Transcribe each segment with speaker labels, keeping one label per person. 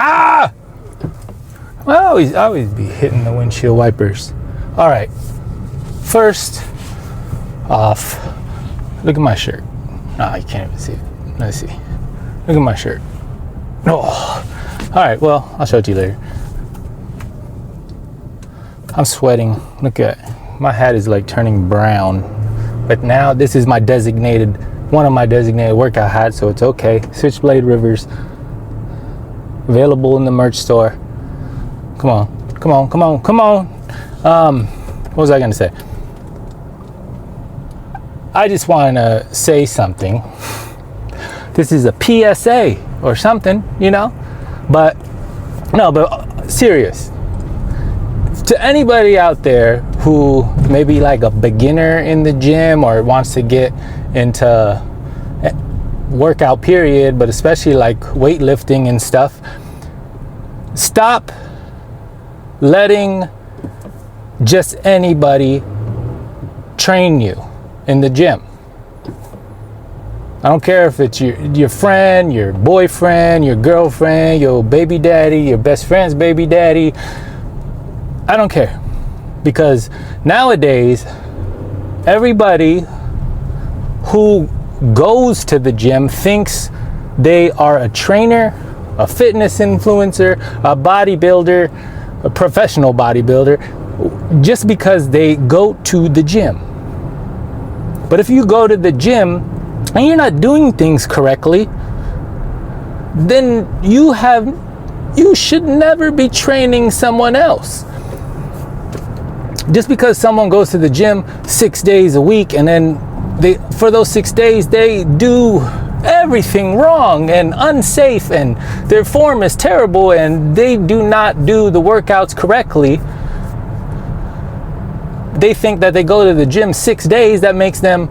Speaker 1: Ah! I always be hitting the windshield wipers. All right. First off, look at my shirt. No, you can't even see it. Let's see. Look at my shirt. Oh. All right. Well, I'll show it to you later. I'm sweating. Look at my hat is like turning brown. But now this is one of my designated workout hats, so it's okay. Switchblade Rivers. Available in the merch store. Come on. What was I gonna say? I just want to say something. This is a P.S.A. or something, you know? But serious. To anybody out there who may be like a beginner in the gym or wants to get into workout period, but especially like weightlifting and stuff, stop letting just anybody train you in the gym. I don't care if it's your friend, your boyfriend, your girlfriend, your baby daddy, your best friend's baby daddy. I don't care. Because nowadays, everybody who goes to the gym thinks they are a trainer, a fitness influencer, a bodybuilder, a professional bodybuilder, just because they go to the gym. But if you go to the gym and you're not doing things correctly, then you should never be training someone else. Just because someone goes to the gym 6 days a week and then for those 6 days they do everything wrong and unsafe and their form is terrible and they do not do the workouts correctly, they think that they go to the gym 6 days, that makes them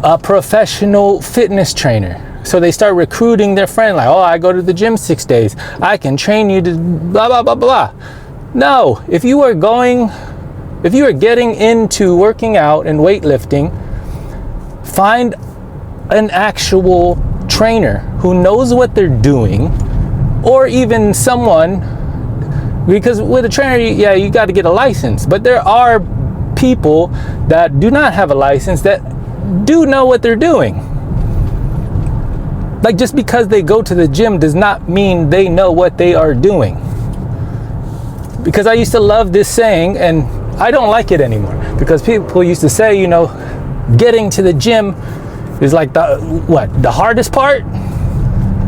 Speaker 1: a professional fitness trainer. So they start recruiting their friend like, oh, I go to the gym 6 days, I can train you to blah, blah, blah, blah. No, if you are getting into working out and weightlifting, find an actual trainer who knows what they're doing, or even someone, because with a trainer, you got to get a license, but there are people that do not have a license that do know what they're doing. Like, just because they go to the gym does not mean they know what they are doing. Because I used to love this saying, and I don't like it anymore, because people used to say, getting to the gym is like the hardest part?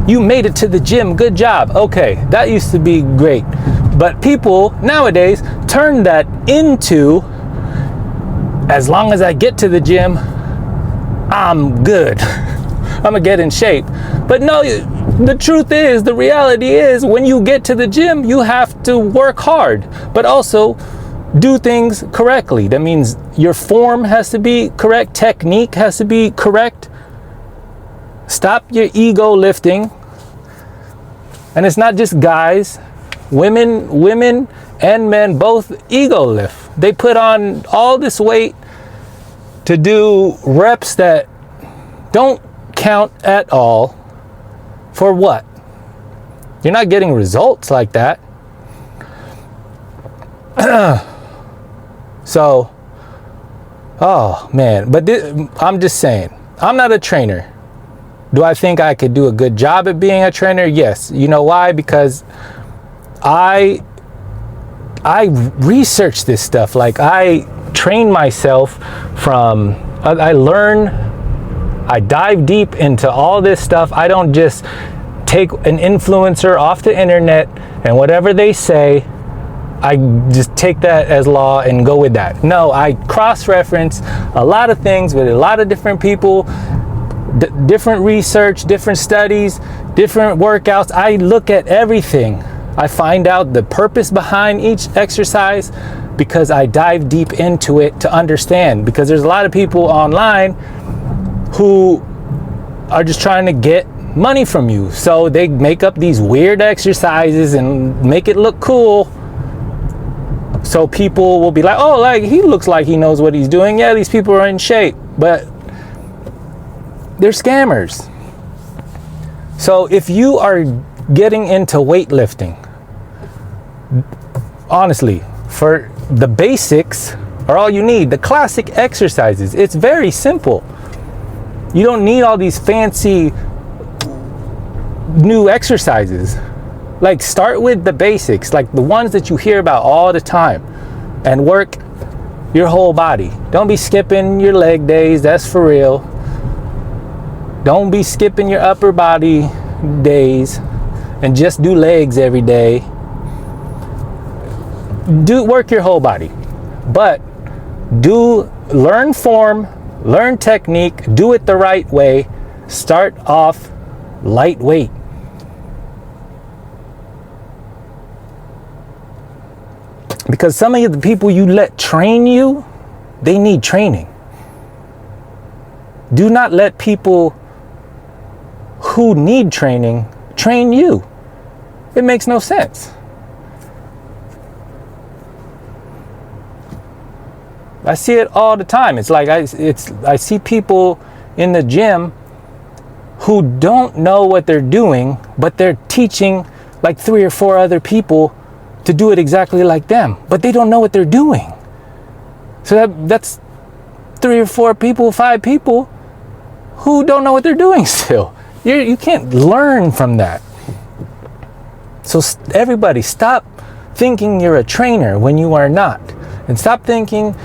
Speaker 1: You made it to the gym, good job. Okay, that used to be great. But people nowadays turn that into, as long as I get to the gym, I'm good. I'm gonna get in shape. But no, the truth is, the reality is, when you get to the gym, you have to work hard, but also do things correctly. That means your form has to be correct, technique has to be correct. Stop your ego lifting. And it's not just guys, women and men both ego lift. They put on all this weight to do reps that don't count at all. For what? You're not getting results like that. So, oh man, but I'm just saying, I'm not a trainer. Do I think I could do a good job at being a trainer? Yes. You know why? Because I research this stuff. Like, I train myself I learn, I dive deep into all this stuff. I don't just take an influencer off the internet and whatever they say, I just take that as law and go with that. No, I cross-reference a lot of things with a lot of different people, different research, different studies, different workouts. I look at everything. I find out the purpose behind each exercise because I dive deep into it to understand. Because there's a lot of people online who are just trying to get money from you. So they make up these weird exercises and make it look cool. So people will be like, oh, like, he looks like he knows what he's doing. Yeah, these people are in shape, but they're scammers. So if you are getting into weightlifting, honestly, for the basics are all you need. The classic exercises. It's very simple. You don't need all these fancy new exercises. Like, start with the basics, like the ones that you hear about all the time, and work your whole body. Don't be skipping your leg days, that's for real. Don't be skipping your upper body days and just do legs every day. Work your whole body, but learn form, learn technique, do it the right way. Start off lightweight. Because some of the people you let train you, they need training. Do not let people who need training train you. It makes no sense. I see it all the time. It's like I see people in the gym who don't know what they're doing, but they're teaching like 3 or 4 other people to do it exactly like them, but they don't know what they're doing. So that's 3 or 4 people, 5 people who don't know what they're doing still. You can't learn from that. So everybody, stop thinking you're a trainer when you are not. And stop thinking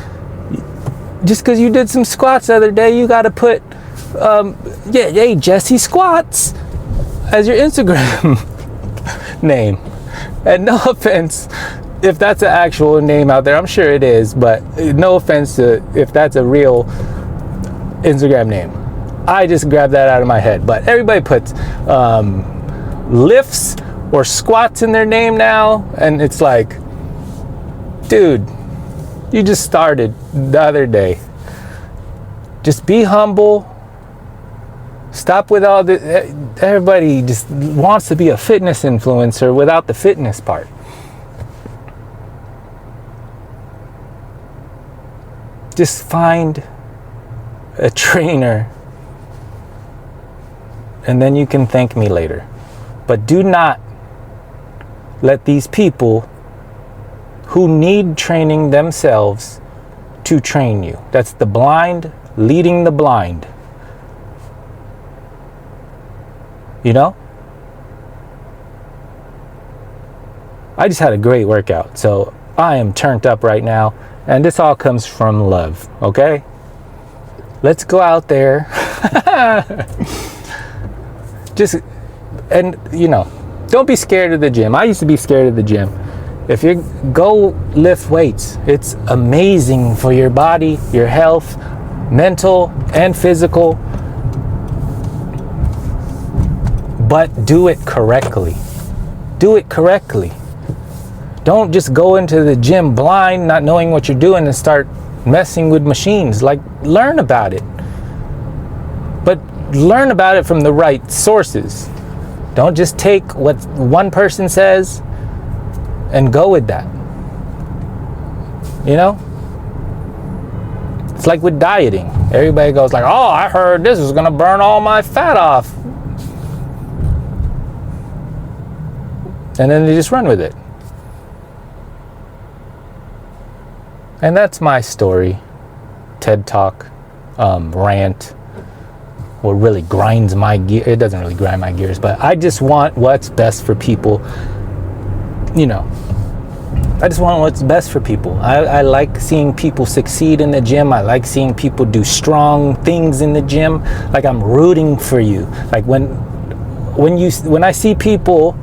Speaker 1: just because you did some squats the other day, you got to put, hey, Jesse Squats as your Instagram name. And no offense if that's an actual name out there, I'm sure it is, but no offense to if that's a real Instagram name. I just grabbed that out of my head. But everybody puts lifts or squats in their name now, and it's like, dude, you just started the other day. Just be humble. Stop with all the, everybody just wants to be a fitness influencer without the fitness part. Just find a trainer and then you can thank me later. But do not let these people who need training themselves to train you. That's the blind leading the blind. You know? I just had a great workout, so I am turned up right now, and this all comes from love, okay? Let's go out there. Just, and you know, don't be scared of the gym. I used to be scared of the gym. If you go lift weights, it's amazing for your body, your health, mental and physical. But do it correctly. Do it correctly. Don't just go into the gym blind, not knowing what you're doing, and start messing with machines. Like, learn about it. But learn about it from the right sources. Don't just take what one person says and go with that. You know? It's like with dieting. Everybody goes like, oh, I heard this is gonna burn all my fat off. And then they just run with it. And that's my story. TED Talk, rant. What really grinds my gear. It doesn't really grind my gears, but I just want what's best for people. You know, I just want what's best for people. I like seeing people succeed in the gym. I like seeing people do strong things in the gym. Like, I'm rooting for you. Like when I see people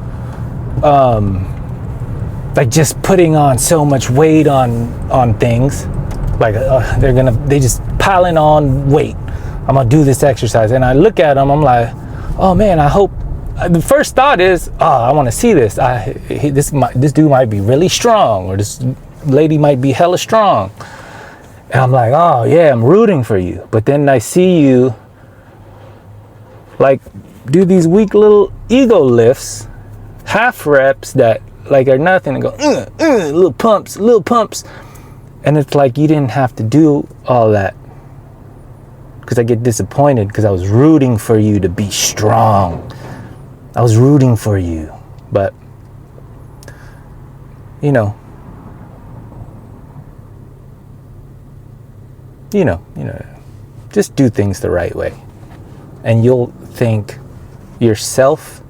Speaker 1: like just putting on so much weight on things, like they just piling on weight. I'm gonna do this exercise, and I look at them, I'm like, oh man, I hope. The first thought is, oh, I want to see this. This dude might be really strong, or this lady might be hella strong, and I'm like, oh yeah, I'm rooting for you. But then I see you like do these weak little ego lifts, half reps that like are nothing, and go little pumps, and it's like you didn't have to do all that. Because I get disappointed because I was rooting for you to be strong. I was rooting for you. But, you know, just do things the right way. And you'll thank yourself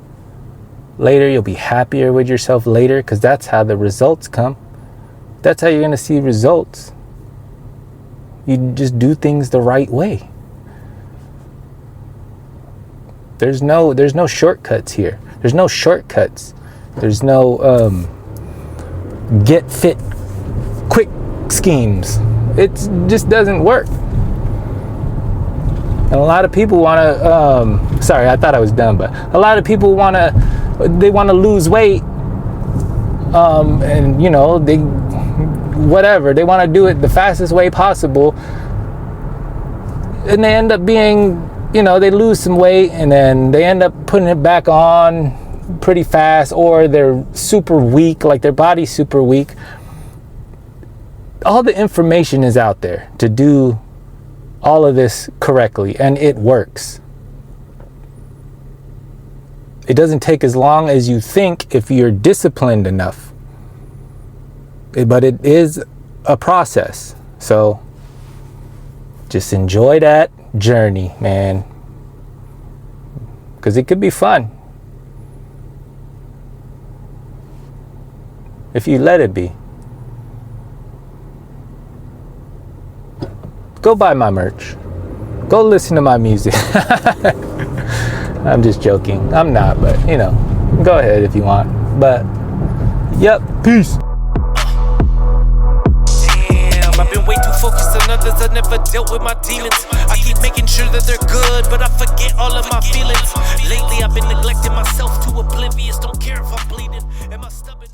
Speaker 1: later. You'll be happier with yourself later, because that's how the results come. That's how you're going to see results. You just do things the right way. There's no shortcuts here. There's no shortcuts. There's no get fit quick schemes. It just doesn't work. And a lot of people want to, sorry, I thought I was done, but a lot of people want to lose weight. And, they want to do it the fastest way possible. And they end up being, they lose some weight and then they end up putting it back on pretty fast, or they're super weak, like their body's super weak. All the information is out there to do all of this correctly, and it works. It doesn't take as long as you think if you're disciplined enough. But it is a process. So just enjoy that journey, man. Because it could be fun if you let it be. Go buy my merch. Go listen to my music. I'm just joking. I'm not, but go ahead if you want. But, yep, peace.
Speaker 2: Damn, I've been way too focused on others. I never dealt with my demons. I keep making sure that they're good, but I forget all of my feelings. Lately, I've been neglecting myself to oblivious. Don't care if I'm bleeding. Am I stubborn?